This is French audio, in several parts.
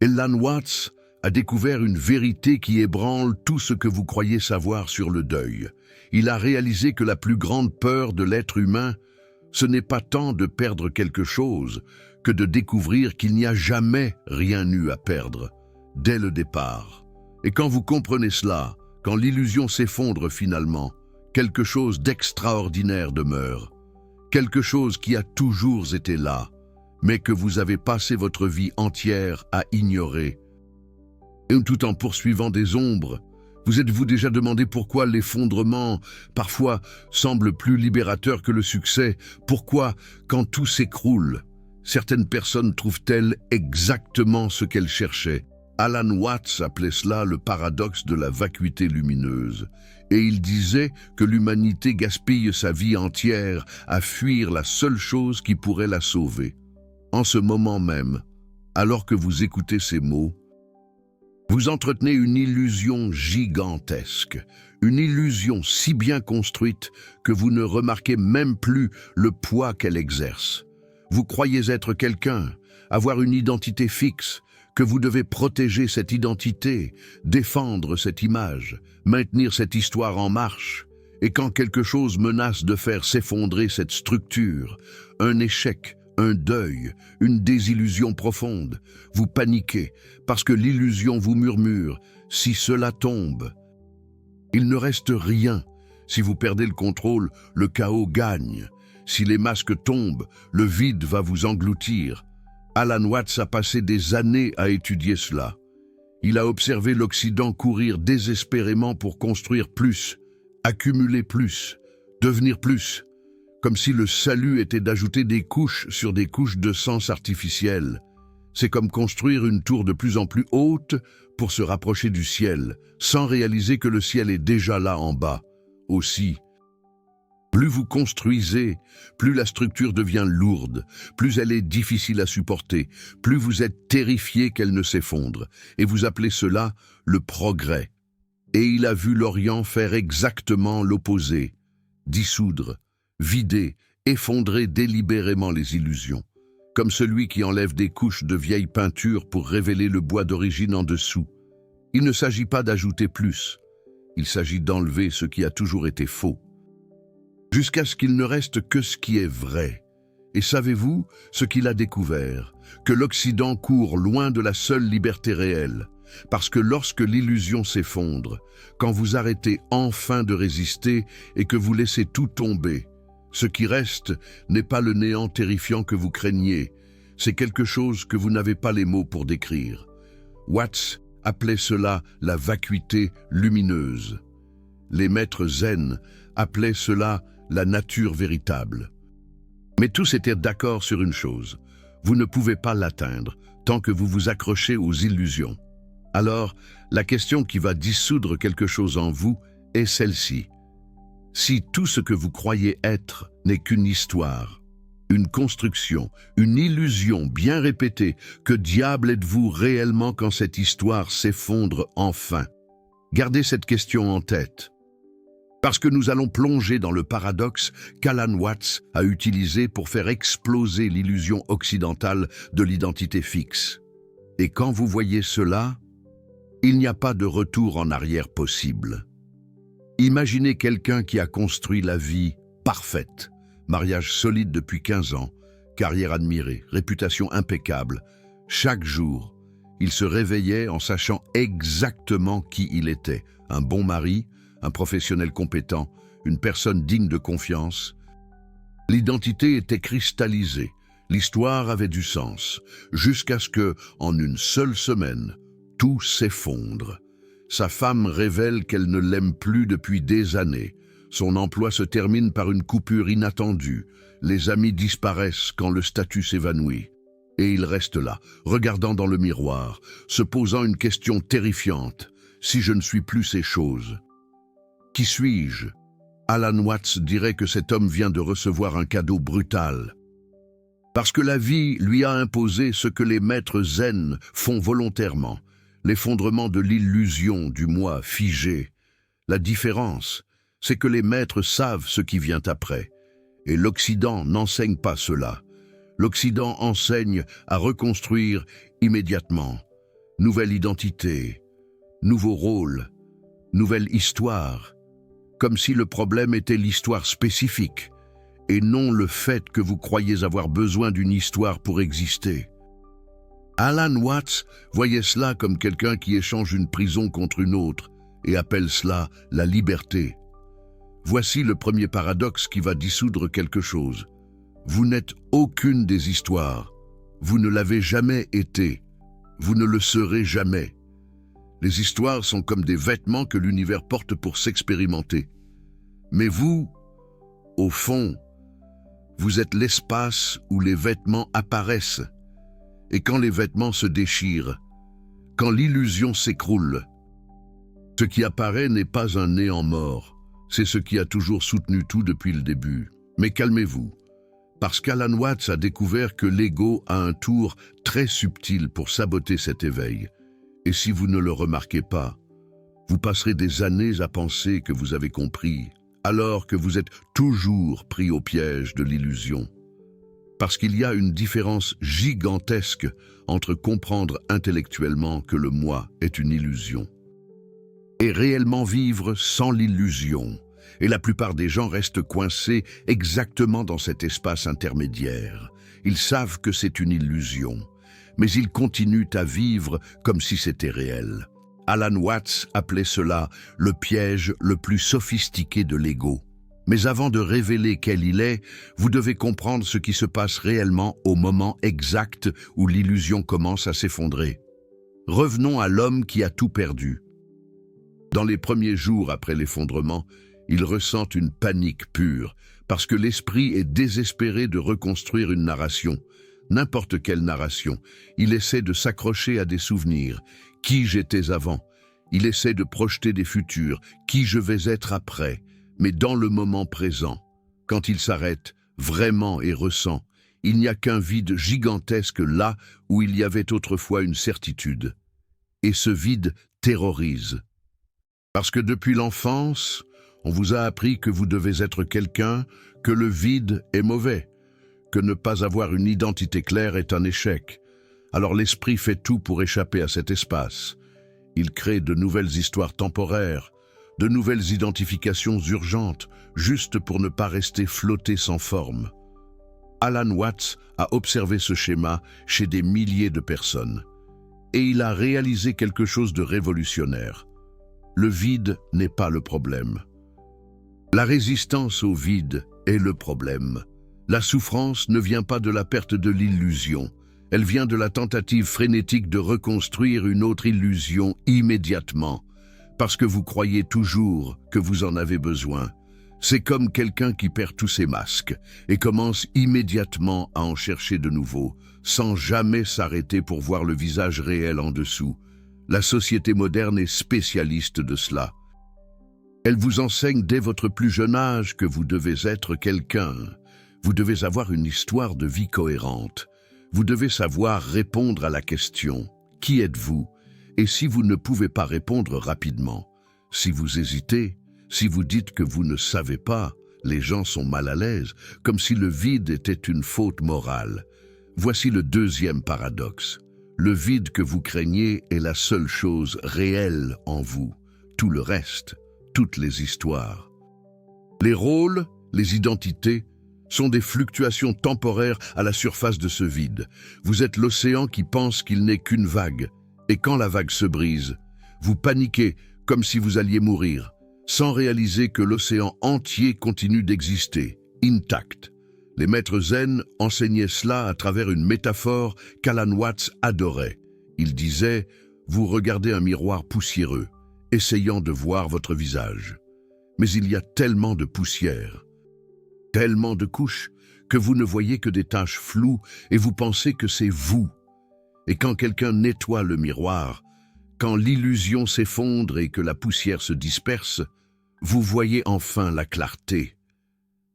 Alan Watts a découvert une vérité qui ébranle tout ce que vous croyez savoir sur le deuil. Il a réalisé que la plus grande peur de l'être humain, ce n'est pas tant de perdre quelque chose que de découvrir qu'il n'y a jamais rien eu à perdre, dès le départ. Et quand vous comprenez cela, quand l'illusion s'effondre finalement, quelque chose d'extraordinaire demeure. Quelque chose qui a toujours été là, mais que vous avez passé votre vie entière à ignorer. Et tout en poursuivant des ombres, vous êtes-vous déjà demandé pourquoi l'effondrement, parfois, semble plus libérateur que le succès? Pourquoi, quand tout s'écroule, certaines personnes trouvent-elles exactement ce qu'elles cherchaient? Alan Watts appelait cela le paradoxe de la vacuité lumineuse, et il disait que l'humanité gaspille sa vie entière à fuir la seule chose qui pourrait la sauver. En ce moment même, alors que vous écoutez ces mots, vous entretenez une illusion gigantesque, une illusion si bien construite que vous ne remarquez même plus le poids qu'elle exerce. Vous croyez être quelqu'un, avoir une identité fixe, que vous devez protéger cette identité, défendre cette image, maintenir cette histoire en marche. Et quand quelque chose menace de faire s'effondrer cette structure, un échec, un deuil, une désillusion profonde, vous paniquez parce que l'illusion vous murmure « si cela tombe ». Il ne reste rien. Si vous perdez le contrôle, le chaos gagne. Si les masques tombent, le vide va vous engloutir. Alan Watts a passé des années à étudier cela. Il a observé l'Occident courir désespérément pour construire plus, accumuler plus, devenir plus, comme si le salut était d'ajouter des couches sur des couches de sens artificiels. C'est comme construire une tour de plus en plus haute pour se rapprocher du ciel, sans réaliser que le ciel est déjà là en bas. Aussi, plus vous construisez, plus la structure devient lourde, plus elle est difficile à supporter, plus vous êtes terrifié qu'elle ne s'effondre, et vous appelez cela le progrès. Et il a vu l'Orient faire exactement l'opposé, dissoudre, vider, effondrer délibérément les illusions, comme celui qui enlève des couches de vieille peinture pour révéler le bois d'origine en dessous. Il ne s'agit pas d'ajouter plus, il s'agit d'enlever ce qui a toujours été faux, jusqu'à ce qu'il ne reste que ce qui est vrai. Et savez-vous ce qu'il a découvert? Que l'Occident court loin de la seule liberté réelle, parce que lorsque l'illusion s'effondre, quand vous arrêtez enfin de résister et que vous laissez tout tomber, ce qui reste n'est pas le néant terrifiant que vous craignez, c'est quelque chose que vous n'avez pas les mots pour décrire. Watts appelait cela la vacuité lumineuse. Les maîtres zen appelaient cela la nature véritable. Mais tous étaient d'accord sur une chose, vous ne pouvez pas l'atteindre tant que vous vous accrochez aux illusions. Alors, la question qui va dissoudre quelque chose en vous est celle-ci. Si tout ce que vous croyez être n'est qu'une histoire, une construction, une illusion bien répétée, que diable êtes-vous réellement quand cette histoire s'effondre enfin? Gardez cette question en tête, parce que nous allons plonger dans le paradoxe qu'Alan Watts a utilisé pour faire exploser l'illusion occidentale de l'identité fixe. Et quand vous voyez cela, il n'y a pas de retour en arrière possible. Imaginez quelqu'un qui a construit la vie parfaite, mariage solide depuis 15 ans, carrière admirée, réputation impeccable. Chaque jour, il se réveillait en sachant exactement qui il était, un bon mari, un professionnel compétent, une personne digne de confiance. L'identité était cristallisée, l'histoire avait du sens, jusqu'à ce que, en une seule semaine, tout s'effondre. Sa femme révèle qu'elle ne l'aime plus depuis des années. Son emploi se termine par une coupure inattendue. Les amis disparaissent quand le statut s'évanouit. Et il reste là, regardant dans le miroir, se posant une question terrifiante. Si je ne suis plus ces choses, qui suis-je? Alan Watts dirait que cet homme vient de recevoir un cadeau brutal. Parce que la vie lui a imposé ce que les maîtres zen font volontairement, l'effondrement de l'illusion du moi figé. La différence, c'est que les maîtres savent ce qui vient après, et l'Occident n'enseigne pas cela. L'Occident enseigne à reconstruire immédiatement. nouvelle identité, nouveau rôle, nouvelle histoire, comme si le problème était l'histoire spécifique, et non le fait que vous croyez avoir besoin d'une histoire pour exister. Alan Watts voyait cela comme quelqu'un qui échange une prison contre une autre et appelle cela la liberté. Voici le premier paradoxe qui va dissoudre quelque chose. Vous n'êtes aucune des histoires. Vous ne l'avez jamais été. Vous ne le serez jamais. Les histoires sont comme des vêtements que l'univers porte pour s'expérimenter. Mais vous, au fond, vous êtes l'espace où les vêtements apparaissent. Et quand les vêtements se déchirent, quand l'illusion s'écroule, ce qui apparaît n'est pas un néant mort, c'est ce qui a toujours soutenu tout depuis le début. Mais calmez-vous, parce qu'Alan Watts a découvert que l'ego a un tour très subtil pour saboter cet éveil. Et si vous ne le remarquez pas, vous passerez des années à penser que vous avez compris, alors que vous êtes toujours pris au piège de l'illusion. Parce qu'il y a une différence gigantesque entre comprendre intellectuellement que le moi est une illusion et réellement vivre sans l'illusion. Et la plupart des gens restent coincés exactement dans cet espace intermédiaire. Ils savent que c'est une illusion, mais ils continuent à vivre comme si c'était réel. Alan Watts appelait cela le piège le plus sophistiqué de l'ego. Mais avant de révéler quel il est, vous devez comprendre ce qui se passe réellement au moment exact où l'illusion commence à s'effondrer. Revenons à l'homme qui a tout perdu. Dans les premiers jours après l'effondrement, il ressent une panique pure, parce que l'esprit est désespéré de reconstruire une narration. N'importe quelle narration. Il essaie de s'accrocher à des souvenirs. Qui j'étais avant? Il essaie de projeter des futurs. Qui je vais être après? Mais dans le moment présent, quand il s'arrête vraiment et ressent, il n'y a qu'un vide gigantesque là où il y avait autrefois une certitude. Et ce vide terrorise. Parce que depuis l'enfance, on vous a appris que vous devez être quelqu'un, que le vide est mauvais, que ne pas avoir une identité claire est un échec. Alors l'esprit fait tout pour échapper à cet espace. Il crée de nouvelles histoires temporaires, de nouvelles identifications urgentes, juste pour ne pas rester flotté sans forme. Alan Watts a observé ce schéma chez des milliers de personnes. Et il a réalisé quelque chose de révolutionnaire. Le vide n'est pas le problème. La résistance au vide est le problème. La souffrance ne vient pas de la perte de l'illusion. Elle vient de la tentative frénétique de reconstruire une autre illusion immédiatement, parce que vous croyez toujours que vous en avez besoin. C'est comme quelqu'un qui perd tous ses masques et commence immédiatement à en chercher de nouveaux, sans jamais s'arrêter pour voir le visage réel en dessous. La société moderne est spécialiste de cela. Elle vous enseigne dès votre plus jeune âge que vous devez être quelqu'un. Vous devez avoir une histoire de vie cohérente. Vous devez savoir répondre à la question « Qui êtes-vous » Et si vous ne pouvez pas répondre rapidement, si vous hésitez, si vous dites que vous ne savez pas, les gens sont mal à l'aise, comme si le vide était une faute morale. Voici le deuxième paradoxe. Le vide que vous craignez est la seule chose réelle en vous. Tout le reste, toutes les histoires. Les rôles, les identités, sont des fluctuations temporaires à la surface de ce vide. Vous êtes l'océan qui pense qu'il n'est qu'une vague. Et quand la vague se brise, vous paniquez comme si vous alliez mourir, sans réaliser que l'océan entier continue d'exister, intact. Les maîtres zen enseignaient cela à travers une métaphore qu'Alan Watts adorait. Il disait « Vous regardez un miroir poussiéreux, essayant de voir votre visage. Mais il y a tellement de poussière, tellement de couches, que vous ne voyez que des taches floues et vous pensez que c'est vous. Et quand quelqu'un nettoie le miroir, quand l'illusion s'effondre et que la poussière se disperse, vous voyez enfin la clarté.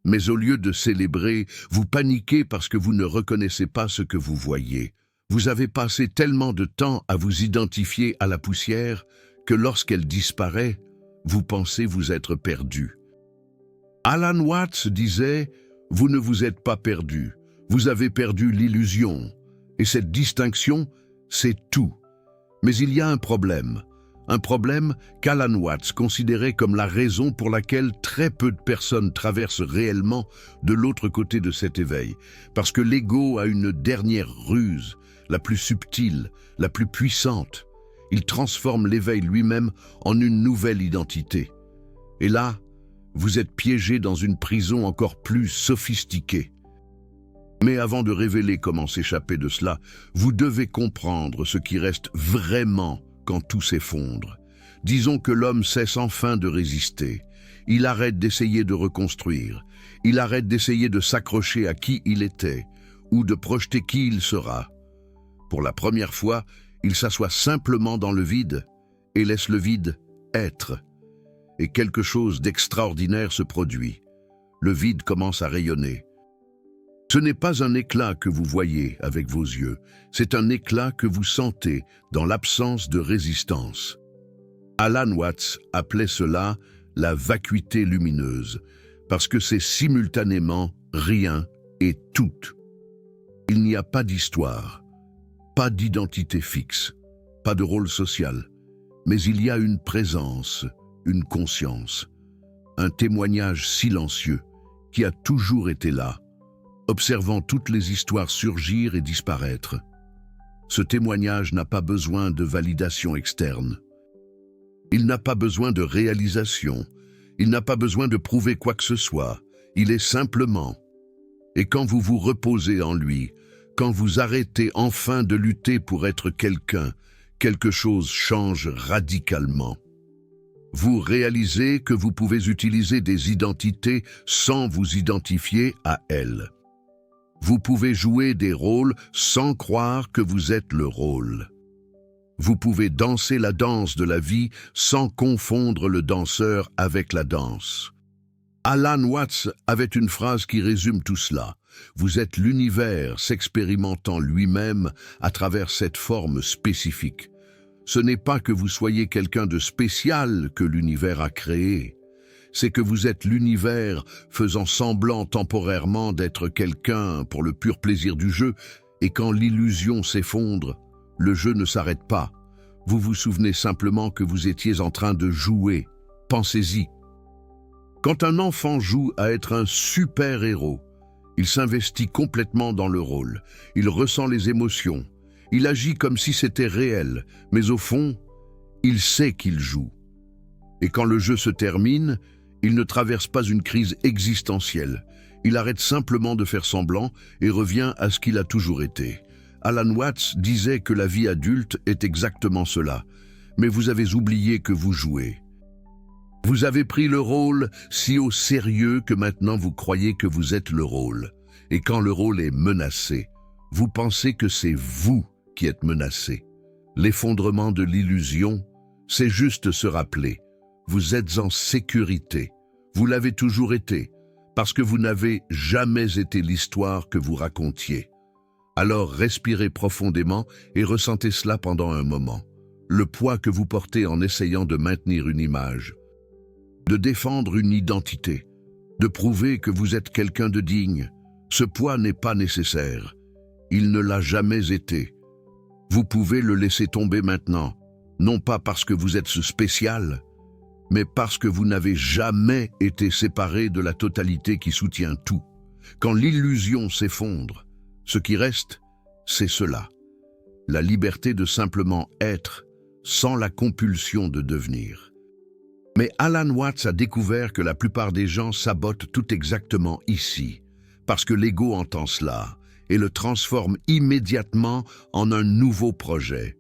Mais au lieu de célébrer, vous paniquez parce que vous ne reconnaissez pas ce que vous voyez. Vous avez passé tellement de temps à vous identifier à la poussière que lorsqu'elle disparaît, vous pensez vous être perdu. Alan Watts disait « Vous ne vous êtes pas perdu, vous avez perdu l'illusion. » Et cette distinction, c'est tout. Mais il y a un problème qu'Alan Watts considérait comme la raison pour laquelle très peu de personnes traversent réellement de l'autre côté de cet éveil, parce que l'ego a une dernière ruse, la plus subtile, la plus puissante. Il transforme l'éveil lui-même en une nouvelle identité. Et là, vous êtes piégé dans une prison encore plus sophistiquée. Mais avant de révéler comment s'échapper de cela, vous devez comprendre ce qui reste vraiment quand tout s'effondre. Disons que l'homme cesse enfin de résister. Il arrête d'essayer de reconstruire. Il arrête d'essayer de s'accrocher à qui il était ou de projeter qui il sera. Pour la première fois, il s'assoit simplement dans le vide et laisse le vide être. Et quelque chose d'extraordinaire se produit. Le vide commence à rayonner. Ce n'est pas un éclat que vous voyez avec vos yeux, c'est un éclat que vous sentez dans l'absence de résistance. Alan Watts appelait cela la vacuité lumineuse, parce que c'est simultanément rien et tout. Il n'y a pas d'histoire, pas d'identité fixe, pas de rôle social, mais il y a une présence, une conscience, un témoignage silencieux qui a toujours été là, observant toutes les histoires surgir et disparaître. Ce témoignage n'a pas besoin de validation externe. Il n'a pas besoin de réalisation. Il n'a pas besoin de prouver quoi que ce soit. Il est simplement. Et quand vous vous reposez en lui, quand vous arrêtez enfin de lutter pour être quelqu'un, quelque chose change radicalement. Vous réalisez que vous pouvez utiliser des identités sans vous identifier à elles. Vous pouvez jouer des rôles sans croire que vous êtes le rôle. Vous pouvez danser la danse de la vie sans confondre le danseur avec la danse. Alan Watts avait une phrase qui résume tout cela. Vous êtes l'univers s'expérimentant lui-même à travers cette forme spécifique. Ce n'est pas que vous soyez quelqu'un de spécial que l'univers a créé. C'est que vous êtes l'univers faisant semblant temporairement d'être quelqu'un pour le pur plaisir du jeu, et quand l'illusion s'effondre, le jeu ne s'arrête pas. Vous vous souvenez simplement que vous étiez en train de jouer. Pensez-y. Quand un enfant joue à être un super-héros, il s'investit complètement dans le rôle. Il ressent les émotions. Il agit comme si c'était réel, mais au fond, il sait qu'il joue. Et quand le jeu se termine, il ne traverse pas une crise existentielle. Il arrête simplement de faire semblant et revient à ce qu'il a toujours été. Alan Watts disait que la vie adulte est exactement cela. Mais vous avez oublié que vous jouez. Vous avez pris le rôle si au sérieux que maintenant vous croyez que vous êtes le rôle. Et quand le rôle est menacé, vous pensez que c'est vous qui êtes menacé. L'effondrement de l'illusion, c'est juste se rappeler. Vous êtes en sécurité. Vous l'avez toujours été, parce que vous n'avez jamais été l'histoire que vous racontiez. Alors respirez profondément et ressentez cela pendant un moment. Le poids que vous portez en essayant de maintenir une image, de défendre une identité, de prouver que vous êtes quelqu'un de digne. Ce poids n'est pas nécessaire. Il ne l'a jamais été. Vous pouvez le laisser tomber maintenant, non pas parce que vous êtes spécial, mais parce que vous n'avez jamais été séparé de la totalité qui soutient tout. Quand l'illusion s'effondre, ce qui reste, c'est cela. La liberté de simplement être, sans la compulsion de devenir. Mais Alan Watts a découvert que la plupart des gens sabotent tout exactement ici, parce que l'ego entend cela et le transforme immédiatement en un nouveau projet.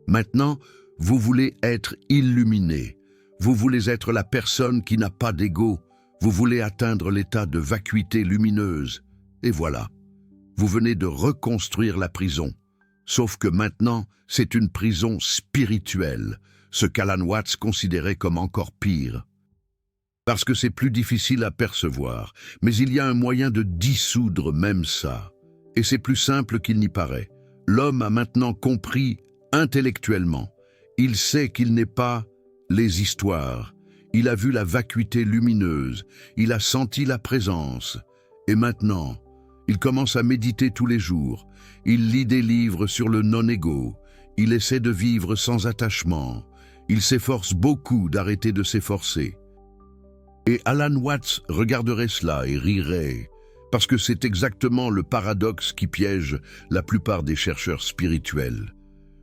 Maintenant, vous voulez être illuminé. Vous voulez être la personne qui n'a pas d'ego. Vous voulez atteindre l'état de vacuité lumineuse. Et voilà, vous venez de reconstruire la prison. Sauf que maintenant, c'est une prison spirituelle, ce qu'Alan Watts considérait comme encore pire. Parce que c'est plus difficile à percevoir, mais il y a un moyen de dissoudre même ça. Et c'est plus simple qu'il n'y paraît. L'homme a maintenant compris intellectuellement. Il sait qu'il n'est pas les histoires. Il a vu la vacuité lumineuse. Il a senti la présence. Et maintenant, il commence à méditer tous les jours. Il lit des livres sur le non-ego. Il essaie de vivre sans attachement. Il s'efforce beaucoup d'arrêter de s'efforcer. Et Alan Watts regarderait cela et rirait, parce que c'est exactement le paradoxe qui piège la plupart des chercheurs spirituels.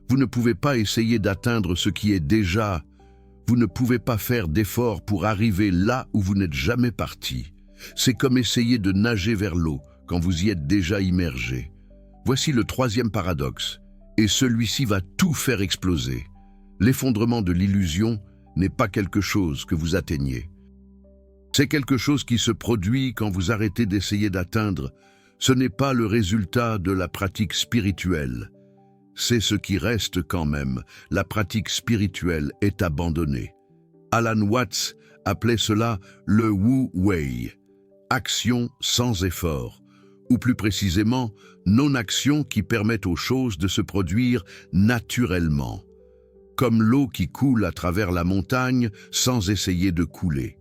Vous ne pouvez pas essayer d'atteindre ce qui est déjà. Vous ne pouvez pas faire d'efforts pour arriver là où vous n'êtes jamais parti. C'est comme essayer de nager vers l'eau quand vous y êtes déjà immergé. Voici le troisième paradoxe, et celui-ci va tout faire exploser. L'effondrement de l'illusion n'est pas quelque chose que vous atteignez. C'est quelque chose qui se produit quand vous arrêtez d'essayer d'atteindre. Ce n'est pas le résultat de la pratique spirituelle. C'est ce qui reste quand même. La pratique spirituelle est abandonnée. Alan Watts appelait cela le Wu Wei, action sans effort, ou plus précisément, non-action qui permet aux choses de se produire naturellement, comme l'eau qui coule à travers la montagne sans essayer de couler.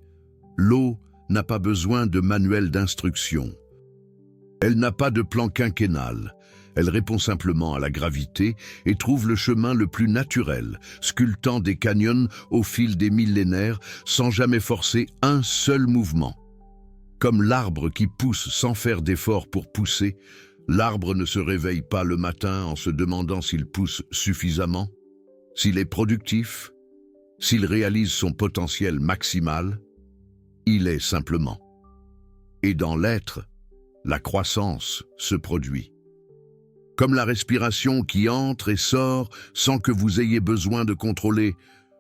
L'eau n'a pas besoin de manuel d'instruction. Elle n'a pas de plan quinquennal. Elle répond simplement à la gravité et trouve le chemin le plus naturel, sculptant des canyons au fil des millénaires sans jamais forcer un seul mouvement. Comme l'arbre qui pousse sans faire d'effort pour pousser, l'arbre ne se réveille pas le matin en se demandant s'il pousse suffisamment, s'il est productif, s'il réalise son potentiel maximal. Il est simplement. Et dans l'être, la croissance se produit. Comme la respiration qui entre et sort sans que vous ayez besoin de contrôler,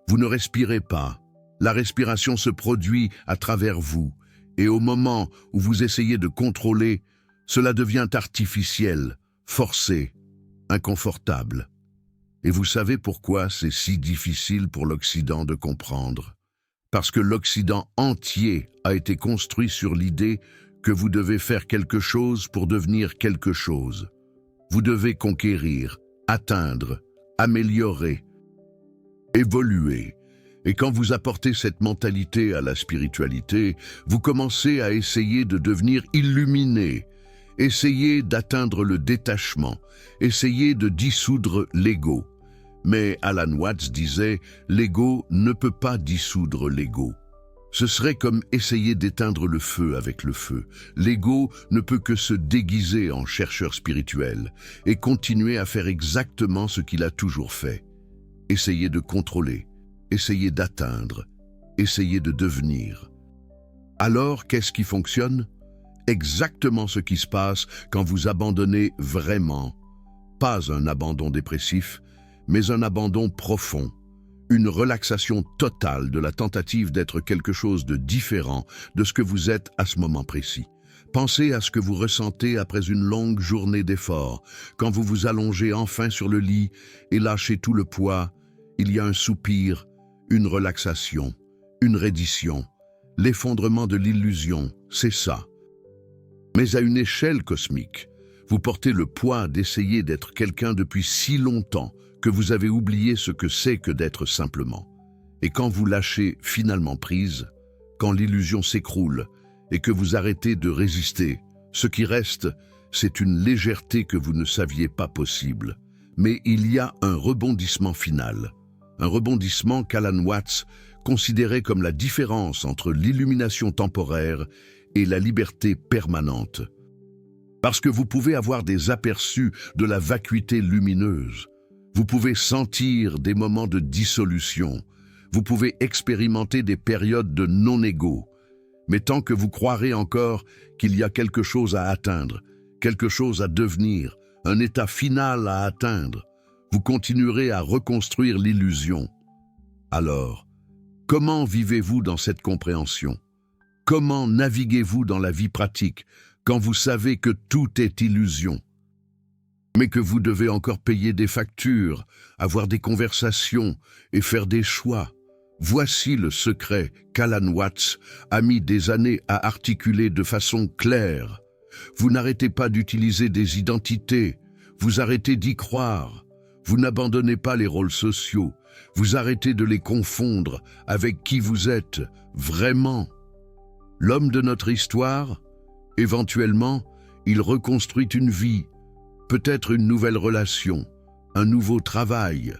vous ne respirez pas. La respiration se produit à travers vous, et au moment où vous essayez de contrôler, cela devient artificiel, forcé, inconfortable. Et vous savez pourquoi c'est si difficile pour l'Occident de comprendre? Parce que l'Occident entier a été construit sur l'idée que vous devez faire quelque chose pour devenir quelque chose. Vous devez conquérir, atteindre, améliorer, évoluer. Et quand vous apportez cette mentalité à la spiritualité, vous commencez à essayer de devenir illuminé, essayez d'atteindre le détachement, essayez de dissoudre l'ego. Mais Alan Watts disait, l'ego ne peut pas dissoudre l'ego. Ce serait comme essayer d'éteindre le feu avec le feu. L'ego ne peut que se déguiser en chercheur spirituel et continuer à faire exactement ce qu'il a toujours fait. Essayer de contrôler, essayer d'atteindre, essayer de devenir. Alors, qu'est-ce qui fonctionne? Exactement ce qui se passe quand vous abandonnez vraiment. Pas un abandon dépressif, mais un abandon profond. Une relaxation totale de la tentative d'être quelque chose de différent de ce que vous êtes à ce moment précis. Pensez à ce que vous ressentez après une longue journée d'effort, quand vous vous allongez enfin sur le lit et lâchez tout le poids. Il y a un soupir, une relaxation, une reddition, l'effondrement de l'illusion, c'est ça. Mais à une échelle cosmique, vous portez le poids d'essayer d'être quelqu'un depuis si longtemps que vous avez oublié ce que c'est que d'être simplement. Et quand vous lâchez finalement prise, quand l'illusion s'écroule et que vous arrêtez de résister, ce qui reste, c'est une légèreté que vous ne saviez pas possible. Mais il y a un rebondissement final, un rebondissement qu'Alan Watts considérait comme la différence entre l'illumination temporaire et la liberté permanente. Parce que vous pouvez avoir des aperçus de la vacuité lumineuse, vous pouvez sentir des moments de dissolution, vous pouvez expérimenter des périodes de non-égo, mais tant que vous croirez encore qu'il y a quelque chose à atteindre, quelque chose à devenir, un état final à atteindre, vous continuerez à reconstruire l'illusion. Alors, comment vivez-vous dans cette compréhension? Comment naviguez-vous dans la vie pratique quand vous savez que tout est illusion, mais que vous devez encore payer des factures, avoir des conversations et faire des choix? Voici le secret qu'Alan Watts a mis des années à articuler de façon claire. Vous n'arrêtez pas d'utiliser des identités, vous arrêtez d'y croire. Vous n'abandonnez pas les rôles sociaux, vous arrêtez de les confondre avec qui vous êtes vraiment. L'homme de notre histoire, éventuellement, il reconstruit une vie, peut-être une nouvelle relation, un nouveau travail,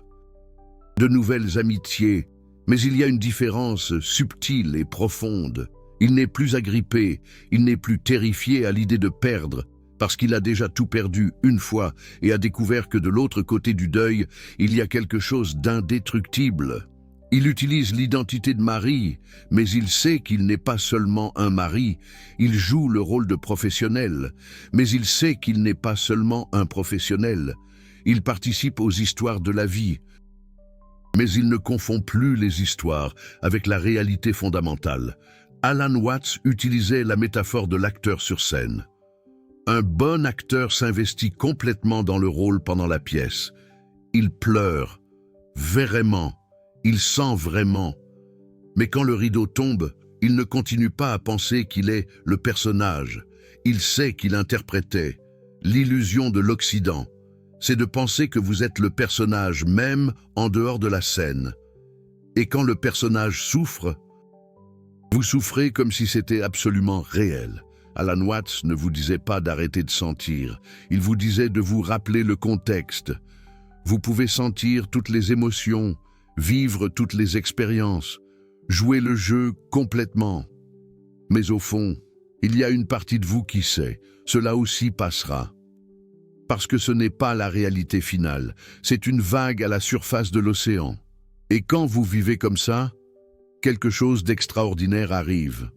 de nouvelles amitiés, mais il y a une différence subtile et profonde. Il n'est plus agrippé, il n'est plus terrifié à l'idée de perdre, parce qu'il a déjà tout perdu une fois et a découvert que de l'autre côté du deuil, il y a quelque chose d'indéstructible. Il utilise l'identité de mari, mais il sait qu'il n'est pas seulement un mari. Il joue le rôle de professionnel, mais il sait qu'il n'est pas seulement un professionnel. Il participe aux histoires de la vie, mais il ne confond plus les histoires avec la réalité fondamentale. Alan Watts utilisait la métaphore de l'acteur sur scène. Un bon acteur s'investit complètement dans le rôle pendant la pièce. Il pleure, vraiment. Il sent vraiment. Mais quand le rideau tombe, il ne continue pas à penser qu'il est le personnage. Il sait qu'il interprétait. L'illusion de l'Occident, c'est de penser que vous êtes le personnage même en dehors de la scène. Et quand le personnage souffre, vous souffrez comme si c'était absolument réel. Alan Watts ne vous disait pas d'arrêter de sentir. Il vous disait de vous rappeler le contexte. Vous pouvez sentir toutes les émotions, vivre toutes les expériences, jouer le jeu complètement. Mais au fond, il y a une partie de vous qui sait, cela aussi passera. Parce que ce n'est pas la réalité finale, c'est une vague à la surface de l'océan. Et quand vous vivez comme ça, quelque chose d'extraordinaire arrive.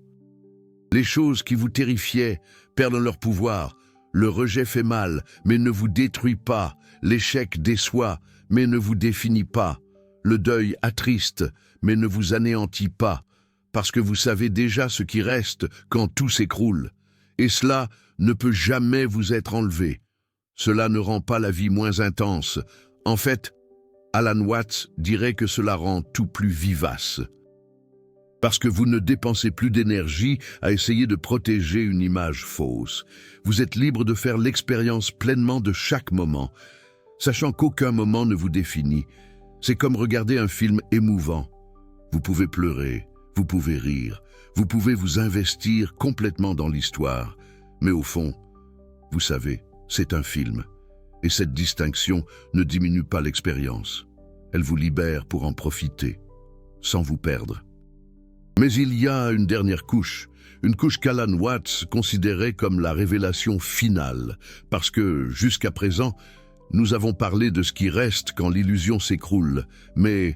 Les choses qui vous terrifiaient perdent leur pouvoir. Le rejet fait mal, mais ne vous détruit pas. L'échec déçoit, mais ne vous définit pas. Le deuil attriste, mais ne vous anéantit pas, parce que vous savez déjà ce qui reste quand tout s'écroule. Et cela ne peut jamais vous être enlevé. Cela ne rend pas la vie moins intense. En fait, Alan Watts dirait que cela rend tout plus vivace. Parce que vous ne dépensez plus d'énergie à essayer de protéger une image fausse. Vous êtes libre de faire l'expérience pleinement de chaque moment, sachant qu'aucun moment ne vous définit. C'est comme regarder un film émouvant. Vous pouvez pleurer, vous pouvez rire, vous pouvez vous investir complètement dans l'histoire. Mais au fond, vous savez, c'est un film. Et cette distinction ne diminue pas l'expérience. Elle vous libère pour en profiter, sans vous perdre. Mais il y a une dernière couche, une couche qu'Alan Watts considérait comme la révélation finale, parce que, jusqu'à présent, nous avons parlé de ce qui reste quand l'illusion s'écroule, mais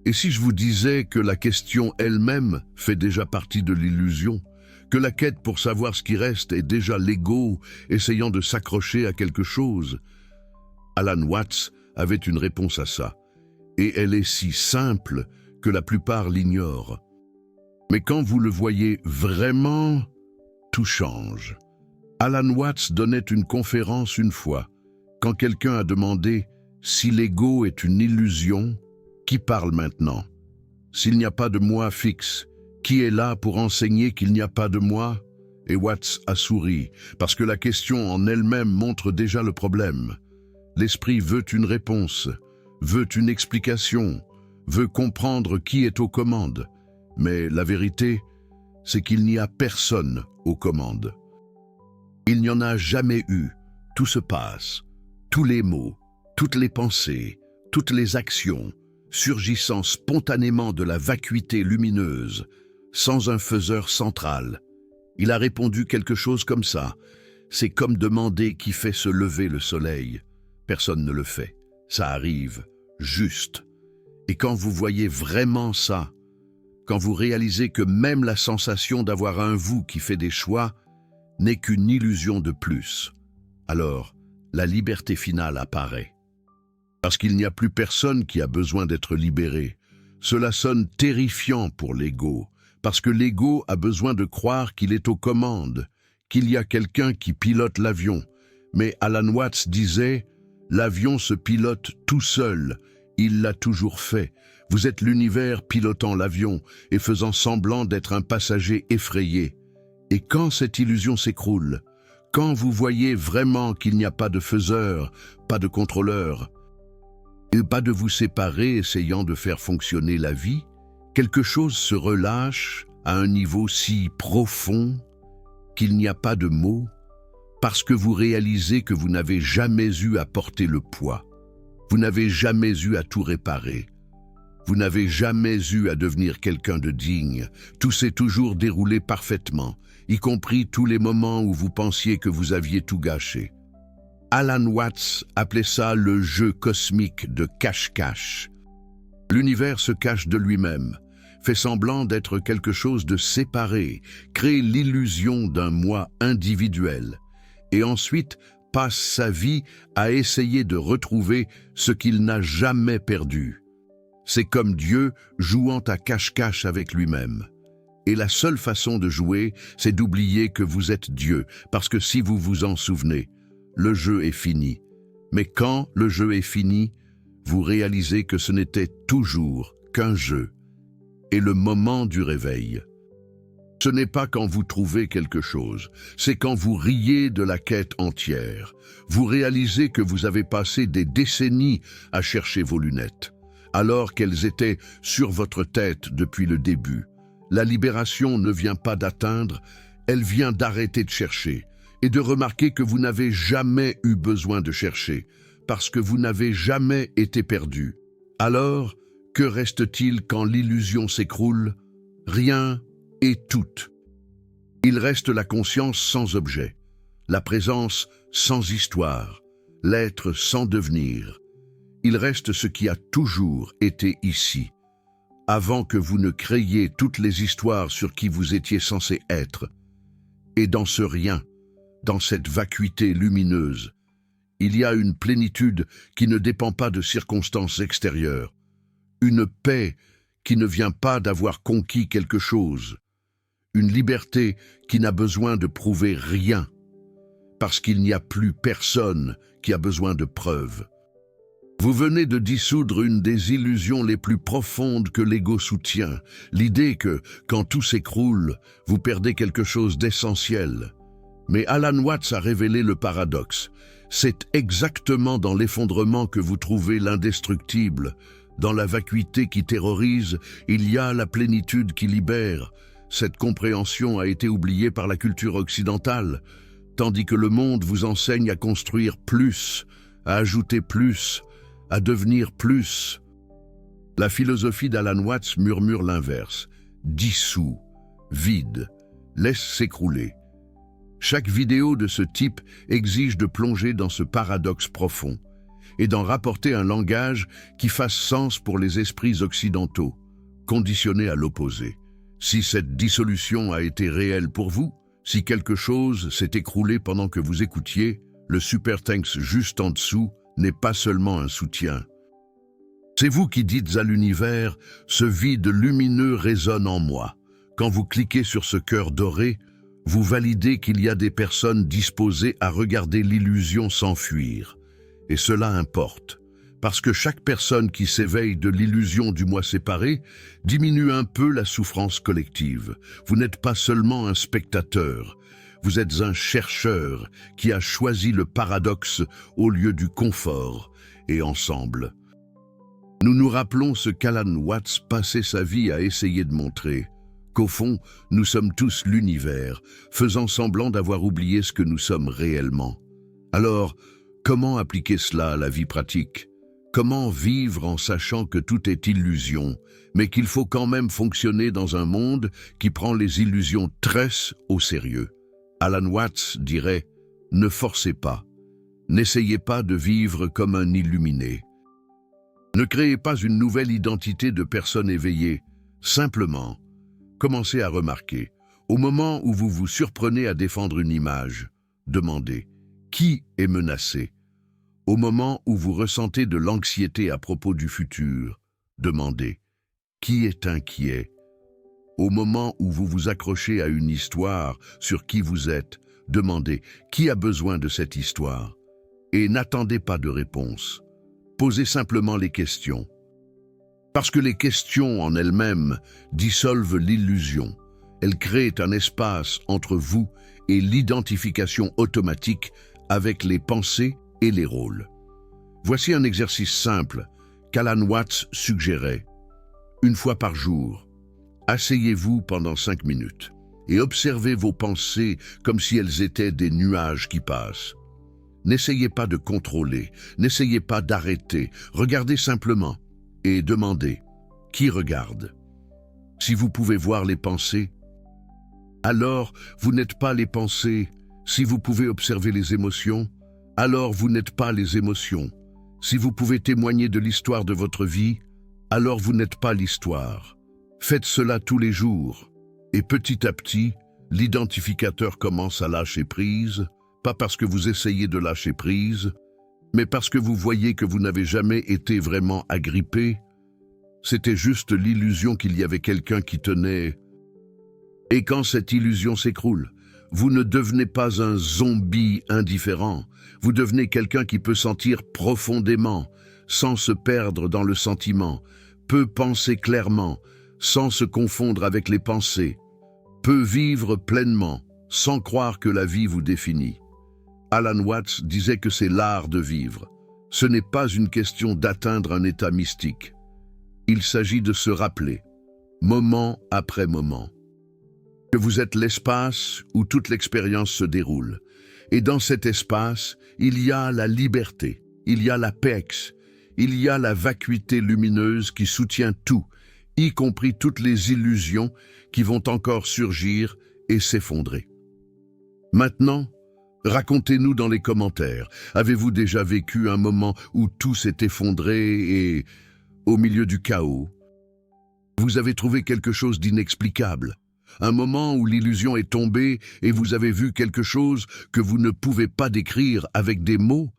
et si je vous disais que la question elle-même fait déjà partie de l'illusion, que la quête pour savoir ce qui reste est déjà l'ego essayant de s'accrocher à quelque chose? Alan Watts avait une réponse à ça, et elle est si simple que la plupart l'ignorent. Mais quand vous le voyez vraiment, tout change. Alan Watts donnait une conférence une fois. Quand quelqu'un a demandé « Si l'ego est une illusion, qui parle maintenant? S'il n'y a pas de moi fixe, qui est là pour enseigner qu'il n'y a pas de moi ?» Et Watts a souri, parce que la question en elle-même montre déjà le problème. L'esprit veut une réponse, veut une explication, veut comprendre qui est aux commandes. Mais la vérité, c'est qu'il n'y a personne aux commandes. Il n'y en a jamais eu. Tout se passe. Tous les mots, toutes les pensées, toutes les actions, surgissant spontanément de la vacuité lumineuse, sans un faiseur central. Il a répondu quelque chose comme ça. C'est comme demander qui fait se lever le soleil. Personne ne le fait. Ça arrive, juste. Et quand vous voyez vraiment ça, quand vous réalisez que même la sensation d'avoir un vous qui fait des choix n'est qu'une illusion de plus, alors la liberté finale apparaît. Parce qu'il n'y a plus personne qui a besoin d'être libéré. Cela sonne terrifiant pour l'ego, parce que l'ego a besoin de croire qu'il est aux commandes, qu'il y a quelqu'un qui pilote l'avion. Mais Alan Watts disait « L'avion se pilote tout seul, il l'a toujours fait. Vous êtes l'univers pilotant l'avion et faisant semblant d'être un passager effrayé. Et quand cette illusion s'écroule, quand vous voyez vraiment qu'il n'y a pas de faiseur, pas de contrôleur, et pas de vous séparer essayant de faire fonctionner la vie, quelque chose se relâche à un niveau si profond qu'il n'y a pas de mots, parce que vous réalisez que vous n'avez jamais eu à porter le poids. Vous n'avez jamais eu à tout réparer. Vous n'avez jamais eu à devenir quelqu'un de digne. Tout s'est toujours déroulé parfaitement, y compris tous les moments où vous pensiez que vous aviez tout gâché. Alan Watts appelait ça le jeu cosmique de cache-cache. L'univers se cache de lui-même, fait semblant d'être quelque chose de séparé, crée l'illusion d'un moi individuel, et ensuite passe sa vie à essayer de retrouver ce qu'il n'a jamais perdu. C'est comme Dieu jouant à cache-cache avec lui-même. Et la seule façon de jouer, c'est d'oublier que vous êtes Dieu, parce que si vous vous en souvenez, le jeu est fini. Mais quand le jeu est fini, vous réalisez que ce n'était toujours qu'un jeu. Et le moment du réveil, ce n'est pas quand vous trouvez quelque chose, c'est quand vous riez de la quête entière. Vous réalisez que vous avez passé des décennies à chercher vos lunettes, alors qu'elles étaient sur votre tête depuis le début. La libération ne vient pas d'atteindre, elle vient d'arrêter de chercher et de remarquer que vous n'avez jamais eu besoin de chercher, parce que vous n'avez jamais été perdu. Alors, que reste-t-il quand l'illusion s'écroule? Rien et tout. Il reste la conscience sans objet, la présence sans histoire, l'être sans devenir. Il reste ce qui a toujours été ici, avant que vous ne créiez toutes les histoires sur qui vous étiez censé être. Et dans ce rien, dans cette vacuité lumineuse, il y a une plénitude qui ne dépend pas de circonstances extérieures, une paix qui ne vient pas d'avoir conquis quelque chose, une liberté qui n'a besoin de prouver rien, parce qu'il n'y a plus personne qui a besoin de preuves. Vous venez de dissoudre une des illusions les plus profondes que l'ego soutient, l'idée que, quand tout s'écroule, vous perdez quelque chose d'essentiel. Mais Alan Watts a révélé le paradoxe. C'est exactement dans l'effondrement que vous trouvez l'indestructible. Dans la vacuité qui terrorise, il y a la plénitude qui libère. Cette compréhension a été oubliée par la culture occidentale, tandis que le monde vous enseigne à construire plus, à ajouter plus, à devenir plus. La philosophie d'Alan Watts murmure l'inverse. Dissous, vide, laisse s'écrouler. Chaque vidéo de ce type exige de plonger dans ce paradoxe profond et d'en rapporter un langage qui fasse sens pour les esprits occidentaux, conditionnés à l'opposé. Si cette dissolution a été réelle pour vous, si quelque chose s'est écroulé pendant que vous écoutiez, le super thanks juste en dessous n'est pas seulement un soutien. C'est vous qui dites à l'univers « Ce vide lumineux résonne en moi ». Quand vous cliquez sur ce cœur doré, vous validez qu'il y a des personnes disposées à regarder l'illusion s'enfuir. Et cela importe, parce que chaque personne qui s'éveille de l'illusion du moi séparé diminue un peu la souffrance collective. Vous n'êtes pas seulement un spectateur, vous êtes un chercheur qui a choisi le paradoxe au lieu du confort, et ensemble. Nous nous rappelons ce qu'Alan Watts passait sa vie à essayer de montrer, qu'au fond, nous sommes tous l'univers, faisant semblant d'avoir oublié ce que nous sommes réellement. Alors, comment appliquer cela à la vie pratique? Comment vivre en sachant que tout est illusion, mais qu'il faut quand même fonctionner dans un monde qui prend les illusions très au sérieux? Alan Watts dirait « Ne forcez pas, n'essayez pas de vivre comme un illuminé. Ne créez pas une nouvelle identité de personne éveillée, simplement. Commencez à remarquer, au moment où vous vous surprenez à défendre une image, demandez « Qui est menacé ?» Au moment où vous ressentez de l'anxiété à propos du futur, demandez « Qui est inquiet ?» Au moment où vous vous accrochez à une histoire sur qui vous êtes, demandez « Qui a besoin de cette histoire ?» Et n'attendez pas de réponse. Posez simplement les questions. Parce que les questions en elles-mêmes dissolvent l'illusion. Elles créent un espace entre vous et l'identification automatique avec les pensées et les rôles. Voici un exercice simple qu'Alan Watts suggérait. Une fois par jour, asseyez-vous pendant 5 minutes et observez vos pensées comme si elles étaient des nuages qui passent. N'essayez pas de contrôler, n'essayez pas d'arrêter, regardez simplement et demandez « Qui regarde ?» Si vous pouvez voir les pensées, alors vous n'êtes pas les pensées. Si vous pouvez observer les émotions, alors vous n'êtes pas les émotions. Si vous pouvez témoigner de l'histoire de votre vie, alors vous n'êtes pas l'histoire. Faites cela tous les jours. Et petit à petit, l'identificateur commence à lâcher prise, pas parce que vous essayez de lâcher prise, mais parce que vous voyez que vous n'avez jamais été vraiment agrippé. C'était juste l'illusion qu'il y avait quelqu'un qui tenait. Et quand cette illusion s'écroule, vous ne devenez pas un zombie indifférent, vous devenez quelqu'un qui peut sentir profondément, sans se perdre dans le sentiment, peut penser clairement, sans se confondre avec les pensées, peut vivre pleinement, sans croire que la vie vous définit. Alan Watts disait que c'est l'art de vivre. Ce n'est pas une question d'atteindre un état mystique. Il s'agit de se rappeler, moment après moment, que vous êtes l'espace où toute l'expérience se déroule. Et dans cet espace, il y a la liberté, il y a l'apex, il y a la vacuité lumineuse qui soutient tout, y compris toutes les illusions qui vont encore surgir et s'effondrer. Maintenant, racontez-nous dans les commentaires, avez-vous déjà vécu un moment où tout s'est effondré et, au milieu du chaos, vous avez trouvé quelque chose d'inexplicable? Un moment où l'illusion est tombée et vous avez vu quelque chose que vous ne pouvez pas décrire avec des mots,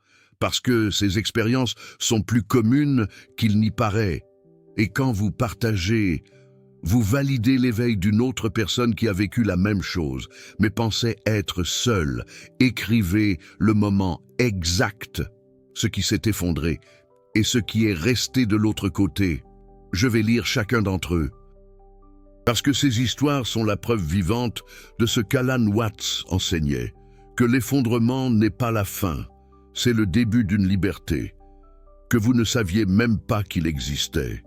parce que ces expériences sont plus communes qu'il n'y paraît. Et quand vous partagez, vous validez l'éveil d'une autre personne qui a vécu la même chose, mais pensait être seule. Écrivez le moment exact, ce qui s'est effondré, et ce qui est resté de l'autre côté. Je vais lire chacun d'entre eux. Parce que ces histoires sont la preuve vivante de ce qu'Alan Watts enseignait, que l'effondrement n'est pas la fin, c'est le début d'une liberté, que vous ne saviez même pas qu'il existait.